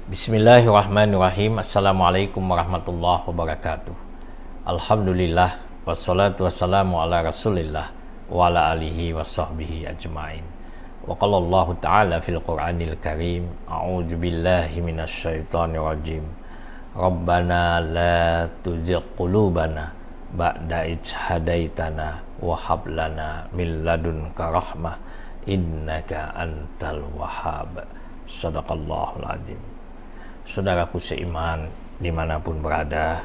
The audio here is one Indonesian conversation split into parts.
Bismillahirrahmanirrahim. Assalamualaikum warahmatullahi wabarakatuh. Alhamdulillah wassalatu wassalamu ala rasulillah wa ala alihi wa sahbihi ajma'in. Wa qala Allah ta'ala fil Qur'anil Karim, a'udzu billahi minasyaitonir rajim. Rabbana la tuzigh qulubana ba'da idh hadaitana wa hab lana min ladunka rahmah innaka antal wahhab. Shadaqallahul azim. Saudaraku seiman dimanapun berada,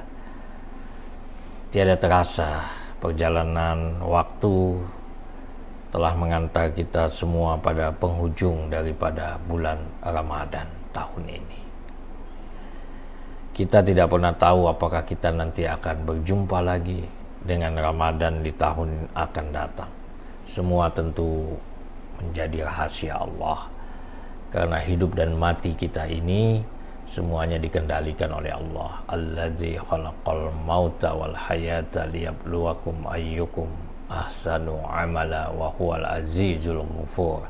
tiada terasa perjalanan waktu telah mengantar kita semua pada penghujung daripada bulan Ramadan tahun ini. Kita tidak pernah tahu apakah kita nanti akan berjumpa lagi dengan Ramadan di tahun akan datang. Semua tentu menjadi rahasia Allah, karena hidup dan mati kita ini semuanya dikendalikan oleh Allah. Allazi khalaqal mauta wal hayata liyabluwakum ayyukum ahsanu amala wa huwal azizul ghafur.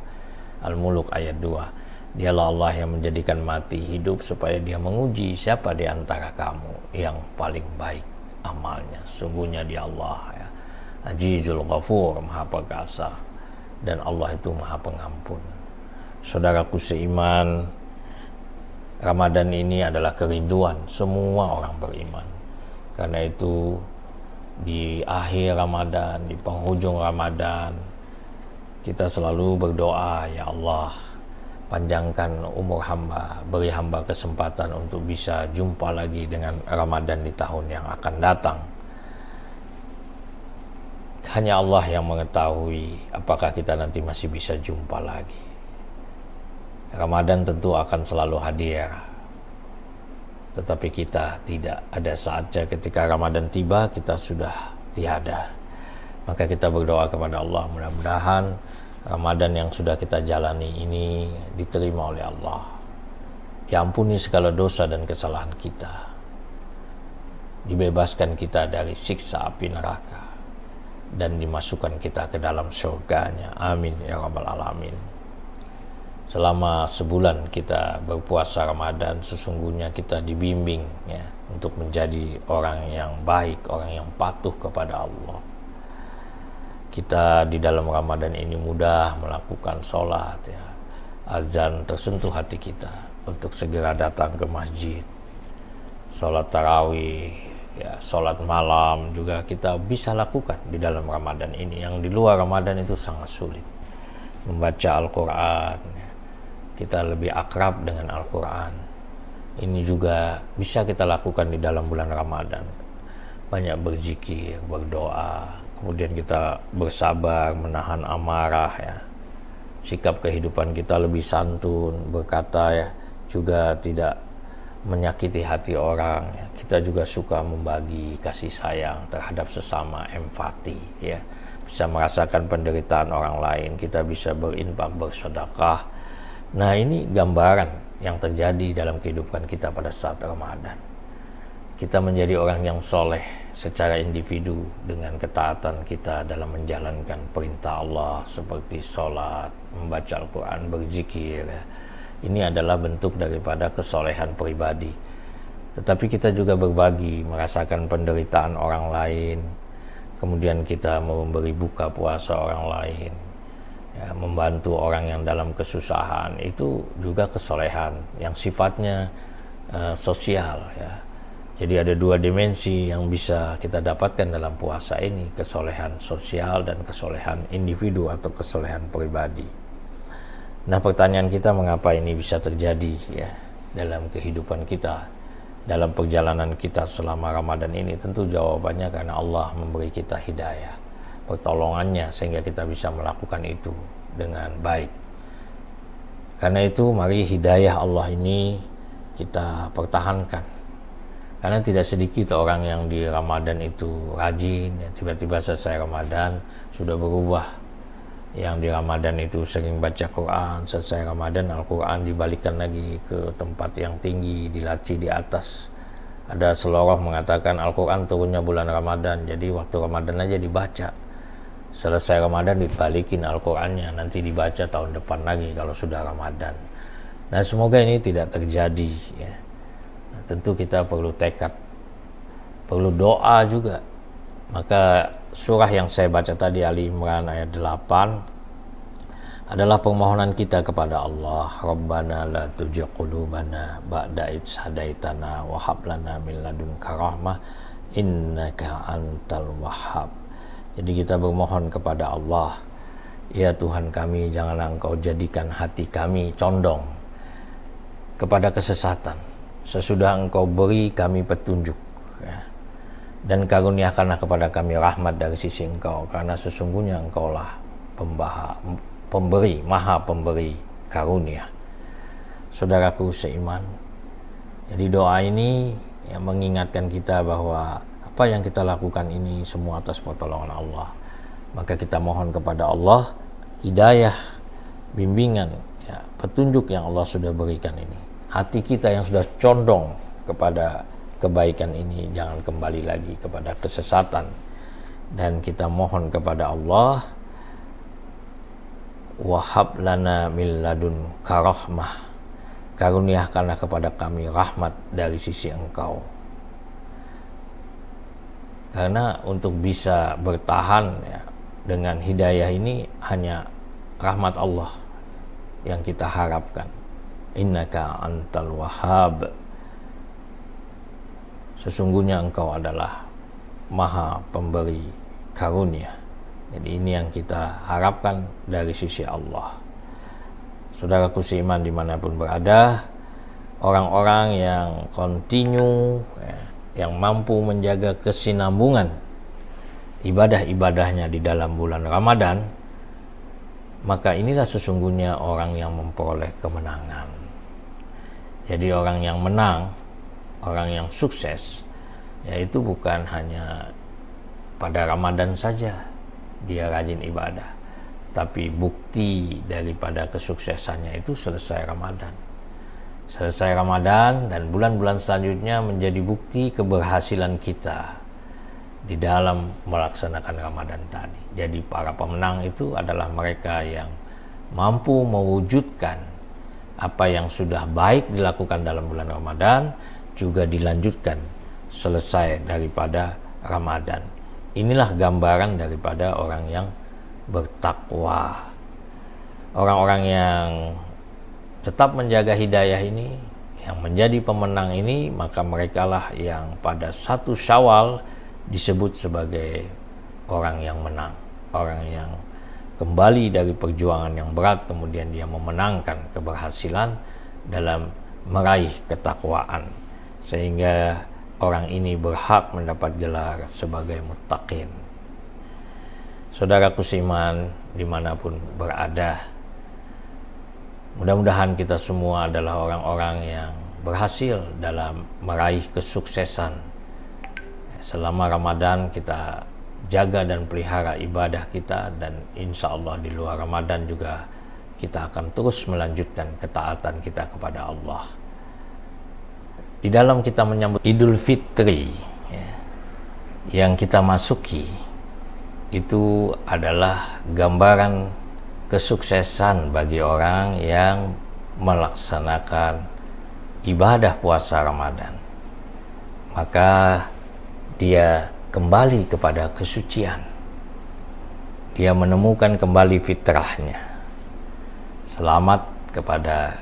Al-Muluk ayat 2. Dialah Allah yang menjadikan mati hidup supaya dia menguji siapa di antara kamu yang paling baik amalnya. Sungguhnya dia Allah ya, Azizul Ghafur, Maha Perkasa, dan Allah itu Maha Pengampun. Saudaraku seiman, Ramadan ini adalah kerinduan semua orang beriman. Karena itu di akhir Ramadan, di penghujung Ramadan, kita selalu berdoa, ya Allah, panjangkan umur hamba, beri hamba kesempatan untuk bisa jumpa lagi dengan Ramadan di tahun yang akan datang. Hanya Allah yang mengetahui apakah kita nanti masih bisa jumpa lagi. Ramadan tentu akan selalu hadir, tetapi kita tidak. Ada saatnya ketika Ramadan tiba kita sudah tiada. Maka kita berdoa kepada Allah, mudah-mudahan Ramadan yang sudah kita jalani ini diterima oleh Allah, diampuni segala dosa dan kesalahan kita, dibebaskan kita dari siksa api neraka, dan dimasukkan kita ke dalam surganya. Amin ya rabbal alamin. Selama sebulan kita berpuasa Ramadan, sesungguhnya kita dibimbing ya, untuk menjadi orang yang baik, orang yang patuh kepada Allah. Kita di dalam Ramadan ini mudah melakukan sholat ya. Azan tersentuh hati kita untuk segera datang ke masjid. Sholat tarawih ya, sholat malam juga kita bisa lakukan di dalam Ramadan ini. Yang di luar Ramadan itu sangat sulit. Membaca Al-Quran ya, kita lebih akrab dengan Al-Quran. Ini juga bisa kita lakukan di dalam bulan Ramadan. Banyak berzikir, berdoa, kemudian kita bersabar, menahan amarah ya. Sikap kehidupan kita lebih santun, berkata ya, juga tidak menyakiti hati orang ya. Kita juga suka membagi kasih sayang terhadap sesama, empati ya. Bisa merasakan penderitaan orang lain, kita bisa berinfak, bersedekah. Nah, ini gambaran yang terjadi dalam kehidupan kita pada saat Ramadan. Kita menjadi orang yang soleh secara individu dengan ketaatan kita dalam menjalankan perintah Allah seperti sholat, membaca Al-Quran, berzikir. Ini adalah bentuk daripada kesolehan pribadi. Tetapi kita juga berbagi, merasakan penderitaan orang lain. Kemudian kita memberi buka puasa orang lain. Ya, membantu orang yang dalam kesusahan, itu juga kesolehan yang sifatnya sosial ya. Jadi ada dua dimensi yang bisa kita dapatkan dalam puasa ini, kesolehan sosial dan kesolehan individu atau kesolehan pribadi. Nah, pertanyaan kita, mengapa ini bisa terjadi ya dalam kehidupan kita, dalam perjalanan kita selama Ramadan ini? Tentu jawabannya karena Allah memberi kita hidayah, pertolongannya, sehingga kita bisa melakukan itu dengan baik. Karena itu mari hidayah Allah ini kita pertahankan. Karena tidak sedikit orang yang di Ramadan itu rajin ya, tiba-tiba selesai Ramadan sudah berubah. Yang di Ramadan itu sering baca Quran, selesai Ramadan Al-Quran dibalikkan lagi ke tempat yang tinggi, dilaci di atas. Ada seloroh mengatakan Al-Quran turunnya bulan Ramadan, jadi waktu Ramadan aja dibaca. Selesai Ramadan dibalikin Al-Qurannya, nanti dibaca tahun depan lagi kalau sudah Ramadan. Nah, semoga ini tidak terjadi ya. Nah, tentu kita perlu tekad, perlu doa juga. Maka surah yang saya baca tadi, Ali Imran ayat 8, adalah permohonan kita kepada Allah. Rabbana la tuzigh qulubana ba'da idh hadaitana wa hab lana min ladunka rahmah innaka antal wahhab. Jadi kita bermohon kepada Allah, ya Tuhan kami, janganlah Engkau jadikan hati kami condong kepada kesesatan sesudah Engkau beri kami petunjuk ya. Dan karuniakanlah kepada kami rahmat dari sisi Engkau, karena sesungguhnya Engkaulah pemberi, maha pemberi karunia. Saudaraku seiman, jadi doa ini yang mengingatkan kita bahwa apa yang kita lakukan ini semua atas pertolongan Allah. Maka kita mohon kepada Allah hidayah, bimbingan ya, petunjuk yang Allah sudah berikan ini. Hati kita yang sudah condong kepada kebaikan ini jangan kembali lagi kepada kesesatan. Dan kita mohon kepada Allah, wahab lana min ladunka rahmah, karuniakanlah kepada kami rahmat dari sisi Engkau. Karena untuk bisa bertahan ya, dengan hidayah ini hanya rahmat Allah yang kita harapkan. Innaka antal wahhab, sesungguhnya Engkau adalah maha pemberi karunia. Jadi ini yang kita harapkan dari sisi Allah. Saudaraku seiman dimanapun berada, orang-orang yang kontinu ya, yang mampu menjaga kesinambungan ibadah-ibadahnya di dalam bulan Ramadan, maka inilah sesungguhnya orang yang memperoleh kemenangan. Jadi orang yang menang, orang yang sukses, yaitu bukan hanya pada Ramadan saja dia rajin ibadah, tapi bukti daripada kesuksesannya itu selesai Ramadan. Selesai Ramadan dan bulan-bulan selanjutnya menjadi bukti keberhasilan kita di dalam melaksanakan Ramadan tadi. Jadi para pemenang itu adalah mereka yang mampu mewujudkan apa yang sudah baik dilakukan dalam bulan Ramadan juga dilanjutkan selesai daripada Ramadan. Inilah gambaran daripada orang yang bertakwa. Orang-orang yang tetap menjaga hidayah ini, yang menjadi pemenang ini, maka merekalah yang pada 1 Syawal disebut sebagai orang yang menang, orang yang kembali dari perjuangan yang berat, kemudian dia memenangkan keberhasilan dalam meraih ketakwaan, sehingga orang ini berhak mendapat gelar sebagai muttaqin. Saudaraku seiman dimanapun berada, mudah-mudahan kita semua adalah orang-orang yang berhasil dalam meraih kesuksesan. Selama Ramadan kita jaga dan pelihara ibadah kita, dan insya Allah di luar Ramadan juga kita akan terus melanjutkan ketaatan kita kepada Allah. Di dalam kita menyambut Idul Fitri ya, yang kita masuki, itu adalah gambaran kesuksesan bagi orang yang melaksanakan ibadah puasa Ramadan. Maka dia kembali kepada kesucian, dia menemukan kembali fitrahnya. Selamat kepada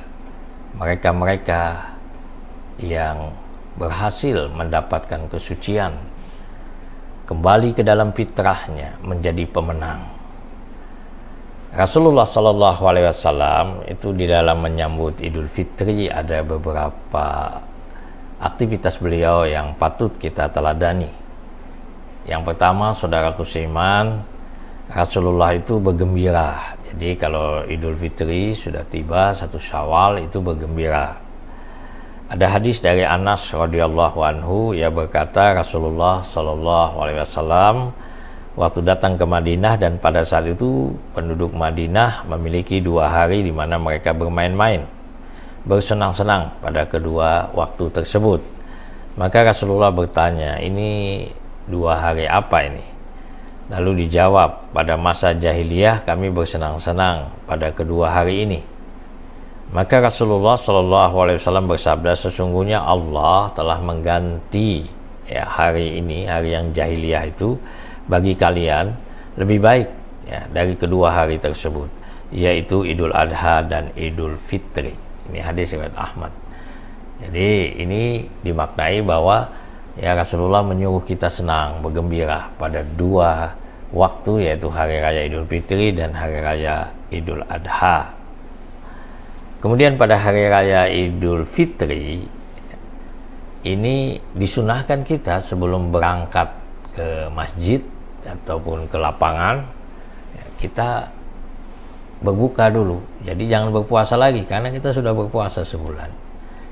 mereka-mereka yang berhasil mendapatkan kesucian, kembali ke dalam fitrahnya, menjadi pemenang. Rasulullah SAW itu di dalam menyambut Idul Fitri ada beberapa aktivitas beliau yang patut kita teladani. Yang pertama, saudaraku seiman, Rasulullah itu bergembira. Jadi kalau Idul Fitri sudah tiba 1 Syawal itu bergembira. Ada hadis dari Anas radhiyallahu anhu, ia berkata Rasulullah SAW waktu datang ke Madinah, dan pada saat itu penduduk Madinah memiliki 2 hari di mana mereka bermain-main, bersenang-senang pada kedua waktu tersebut. Maka Rasulullah bertanya, ini 2 hari apa ini? Lalu dijawab, pada masa jahiliyah kami bersenang-senang pada kedua hari ini. Maka Rasulullah Shallallahu Alaihi Wasallam bersabda, sesungguhnya Allah telah mengganti ya hari ini, hari yang jahiliyah itu bagi kalian lebih baik ya dari kedua hari tersebut, yaitu Idul Adha dan Idul Fitri. Ini hadis riwayat Ahmad. Jadi ini dimaknai bahwa ya Rasulullah menyuruh kita senang, bergembira pada dua waktu, yaitu hari raya Idul Fitri dan hari raya Idul Adha. Kemudian pada hari raya Idul Fitri ini disunahkan kita sebelum berangkat ke masjid ataupun ke lapangan ya, kita berbuka dulu. Jadi jangan berpuasa lagi karena kita sudah berpuasa sebulan.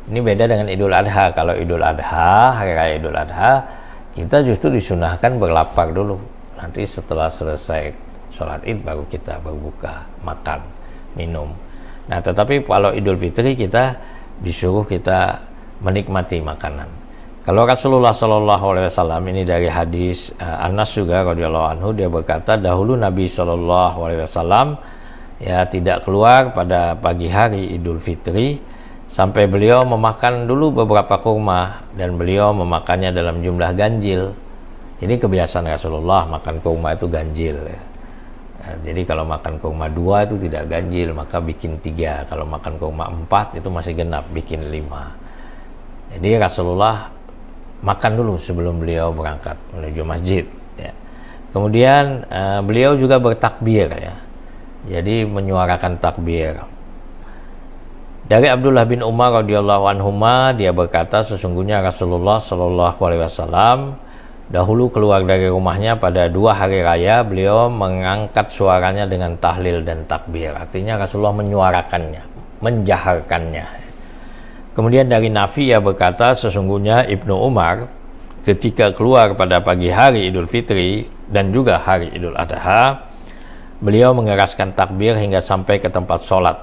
Ini beda dengan Idul Adha. Kalau Idul Adha, hari raya Idul Adha, kita justru disunahkan berlapar dulu. Nanti setelah selesai sholat Id baru kita berbuka, makan, minum. Nah, tetapi kalau Idul Fitri kita disuruh kita menikmati makanan. Kalau Rasulullah Shallallahu Alaihi Wasallam, ini dari hadis Anas juga radhiyallahu anhu, dia berkata dahulu Nabi Shallallahu Alaihi Wasallam ya tidak keluar pada pagi hari Idul Fitri sampai beliau memakan dulu beberapa kurma dan beliau memakannya dalam jumlah ganjil. Jadi kebiasaan Rasulullah makan kurma itu ganjil ya. Jadi kalau makan kurma 2 itu tidak ganjil, maka bikin 3. Kalau makan kurma 4 itu masih genap, bikin 5. Jadi Rasulullah makan dulu sebelum beliau berangkat menuju masjid ya. Kemudian beliau juga bertakbir ya. Jadi menyuarakan takbir. Dari Abdullah bin Umar radhiyallahu anhuma, dia berkata sesungguhnya Rasulullah Shallallahu Alaihi Wasallam dahulu keluar dari rumahnya pada 2 hari raya, beliau mengangkat suaranya dengan tahlil dan takbir. Artinya Rasulullah menyuarakannya, menjaharkannya. Kemudian dari Nafi ia berkata sesungguhnya Ibnu Umar ketika keluar pada pagi hari Idul Fitri dan juga hari Idul Adha, beliau mengeraskan takbir hingga sampai ke tempat sholat.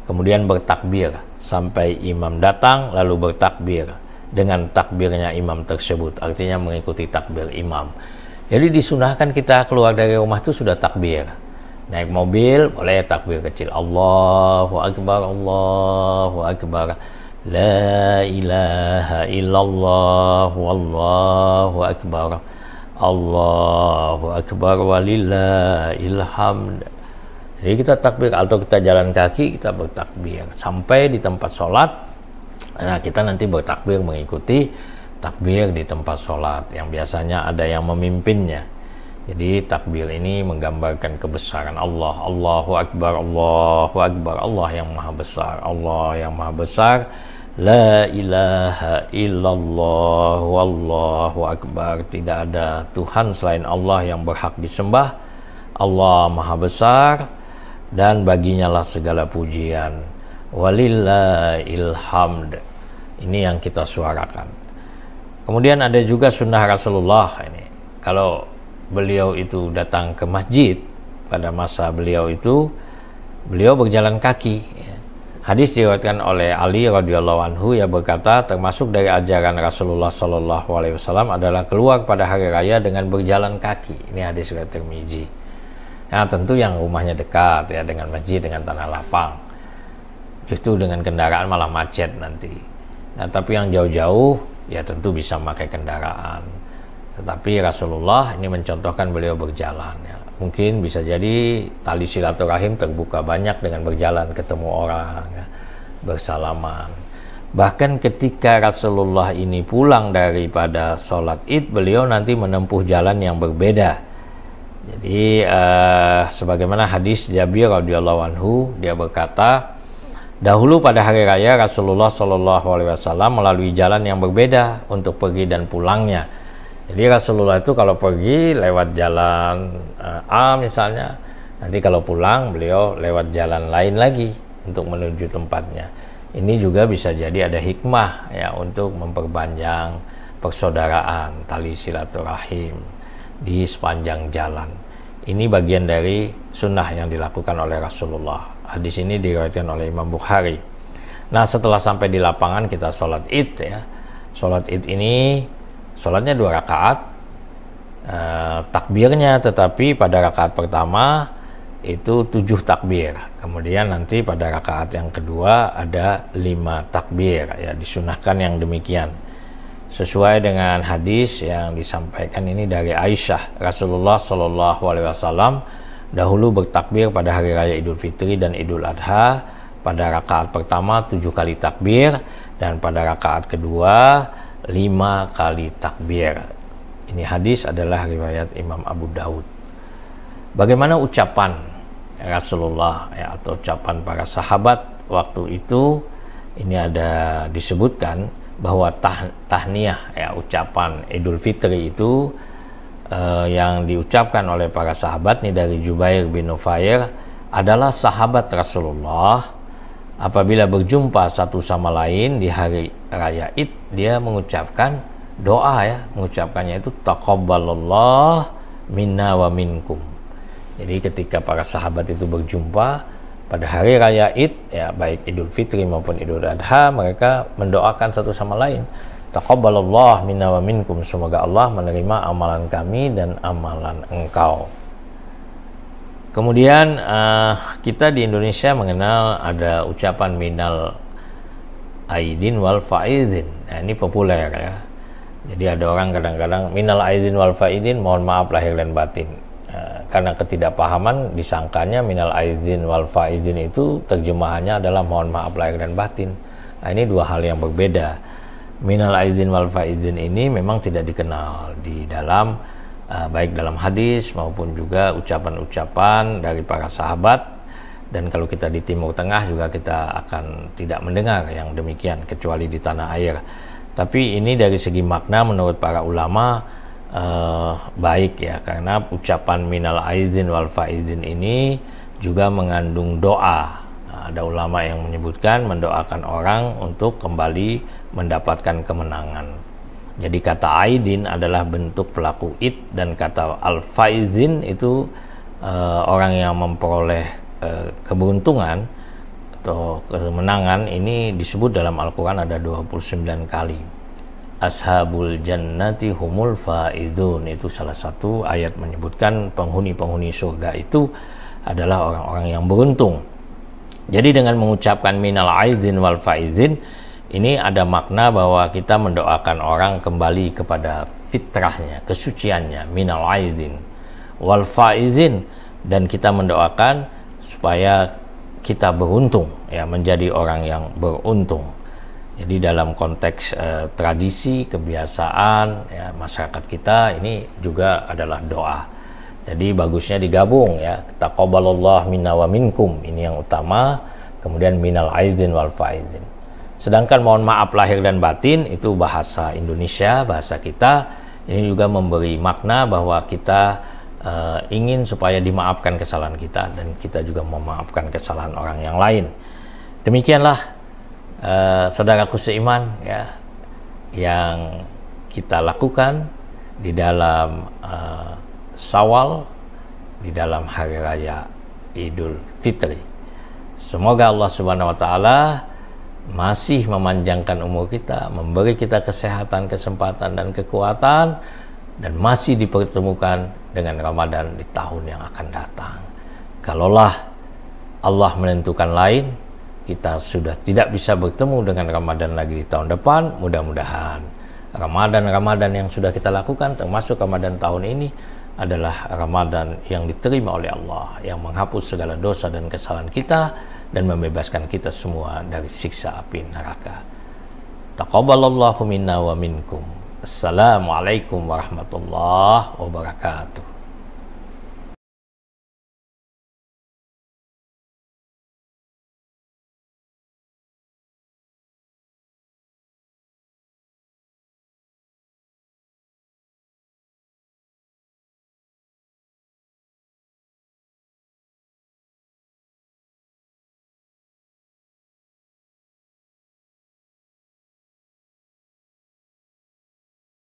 Kemudian bertakbir sampai imam datang lalu bertakbir dengan takbirnya imam tersebut, artinya mengikuti takbir imam. Jadi disunahkan kita keluar dari rumah itu sudah takbir. Naik mobil boleh takbir kecil, Allahu Akbar, Allahu Akbar, La ilaha illallah, Wallahu Akbar, Allahu Akbar, walillahil hamd. Jadi kita takbir, atau kita jalan kaki kita bertakbir sampai di tempat sholat. Nah, kita nanti bertakbir mengikuti takbir di tempat sholat yang biasanya ada yang memimpinnya. Jadi takbir ini menggambarkan kebesaran Allah. Allahu Akbar, Allahu Akbar, Allah yang maha besar, Allah yang maha besar. La ilaha illallah, Wallahu Akbar. Tidak ada Tuhan selain Allah yang berhak disembah. Allah maha besar dan baginyalah segala pujian. Walillahil hamd. Ini yang kita suarakan. Kemudian ada juga sunnah Rasulullah ini. Kalau beliau itu datang ke masjid pada masa beliau itu, beliau berjalan kaki. Hadis diriwayatkan oleh Ali radhiyallahu anhu yang berkata termasuk dari ajaran Rasulullah Shallallahu Alaihi Wasallam adalah keluar pada hari raya dengan berjalan kaki. Ini hadis riwayat Tirmizi. Nah, tentu yang rumahnya dekat ya dengan masjid, dengan tanah lapang. Justru dengan kendaraan malah macet nanti. Nah, tapi yang jauh-jauh ya tentu bisa memakai kendaraan. Tetapi Rasulullah ini mencontohkan beliau berjalan ya. Mungkin bisa jadi tali silaturahim terbuka banyak dengan berjalan, ketemu orang ya, bersalaman. Bahkan ketika Rasulullah ini pulang daripada sholat Id, beliau nanti menempuh jalan yang berbeda. Jadi sebagaimana hadis Jabir radhiyallahu anhu, dia berkata dahulu pada hari raya Rasulullah Shallallahu Alaihi Wasallam melalui jalan yang berbeda untuk pergi dan pulangnya. Jadi Rasulullah itu kalau pergi lewat jalan A misalnya, nanti kalau pulang beliau lewat jalan lain lagi untuk menuju tempatnya. Ini juga bisa jadi ada hikmah ya untuk memperpanjang persaudaraan, tali silaturahim di sepanjang jalan. Ini bagian dari sunnah yang dilakukan oleh Rasulullah. Hadis ini diriwayatkan oleh Imam Bukhari. Nah, setelah sampai di lapangan kita sholat Id ya. Sholat Id ini sholatnya 2 rakaat, takbirnya tetapi pada rakaat pertama itu 7 takbir. Kemudian nanti pada rakaat yang kedua ada 5 takbir, ya disunahkan yang demikian. Sesuai dengan hadis yang disampaikan ini dari Aisyah, Rasulullah Shallallahu Alaihi Wasallam dahulu bertakbir pada hari raya Idul Fitri dan Idul Adha. Pada rakaat pertama 7 kali takbir, dan pada rakaat kedua 5 kali takbir. Ini hadis adalah riwayat Imam Abu Daud. Bagaimana ucapan Rasulullah, ya, atau ucapan para sahabat waktu itu? Ini ada disebutkan bahwa tahniyah, ya, ucapan Idul Fitri itu yang diucapkan oleh para sahabat nih, dari Jubair bin Nufair, adalah sahabat Rasulullah apabila berjumpa satu sama lain di hari raya Id, dia mengucapkan doa, ya, mengucapkannya itu taqabbalallah minna wa minkum. Jadi ketika para sahabat itu berjumpa pada hari raya Id, ya, baik Idul Fitri maupun Idul Adha, mereka mendoakan satu sama lain, taqabbalallah minna wa minkum, semoga Allah menerima amalan kami dan amalan engkau. Kemudian kita di Indonesia mengenal ada ucapan minal aidin wal faidin. Nah, ini populer, ya. Jadi ada orang kadang-kadang minal aidin wal faidin, mohon maaf lahir dan batin. Karena ketidakpahaman disangkanya minal aidin wal faidin itu terjemahannya adalah mohon maaf lahir dan batin. Nah, ini dua hal yang berbeda. Minal aidin wal faidin ini memang tidak dikenal di dalam baik dalam hadis maupun juga ucapan-ucapan dari para sahabat. Dan kalau kita di Timur Tengah juga kita akan tidak mendengar yang demikian kecuali di tanah air. Tapi ini dari segi makna menurut para ulama baik, ya, karena ucapan minal aidin wal faidin ini juga mengandung doa. Ada ulama yang menyebutkan mendoakan orang untuk kembali mendapatkan kemenangan. Jadi kata aidin adalah bentuk pelaku id, dan kata al-faizin itu orang yang memperoleh keberuntungan atau kemenangan. Ini disebut dalam Al-Quran ada 29 kali. Ashabul jannati humul faizun, itu salah satu ayat menyebutkan penghuni-penghuni surga itu adalah orang-orang yang beruntung. Jadi dengan mengucapkan minal aidin wal faizin, ini ada makna bahwa kita mendoakan orang kembali kepada fitrahnya, kesuciannya, minal aidin wal faizin, dan kita mendoakan supaya kita beruntung, ya, menjadi orang yang beruntung. Jadi dalam konteks tradisi, kebiasaan, ya, masyarakat kita ini juga adalah doa. Jadi bagusnya digabung, ya, taqabbalallah minna wa minkum, ini yang utama, kemudian minal aidin wal faizin. Sedangkan mohon maaf lahir dan batin itu bahasa Indonesia, bahasa kita. Ini juga memberi makna bahwa kita ingin supaya dimaafkan kesalahan kita, dan kita juga memaafkan kesalahan orang yang lain. Demikianlah saudaraku seiman, ya, yang kita lakukan di dalam Syawal, di dalam hari raya Idul Fitri. Semoga Allah Subhanahu wa taala masih memanjangkan umur kita, memberi kita kesehatan, kesempatan, dan kekuatan, dan masih dipertemukan dengan Ramadan di tahun yang akan datang. Kalaulah Allah menentukan lain, kita sudah tidak bisa bertemu dengan Ramadan lagi di tahun depan. Mudah-mudahan Ramadan yang sudah kita lakukan, termasuk Ramadan tahun ini, adalah Ramadan yang diterima oleh Allah, yang menghapus segala dosa dan kesalahan kita, dan membebaskan kita semua dari siksa api neraka. Taqabbalallahu minna wa minkum. Assalamualaikum warahmatullahi wabarakatuh.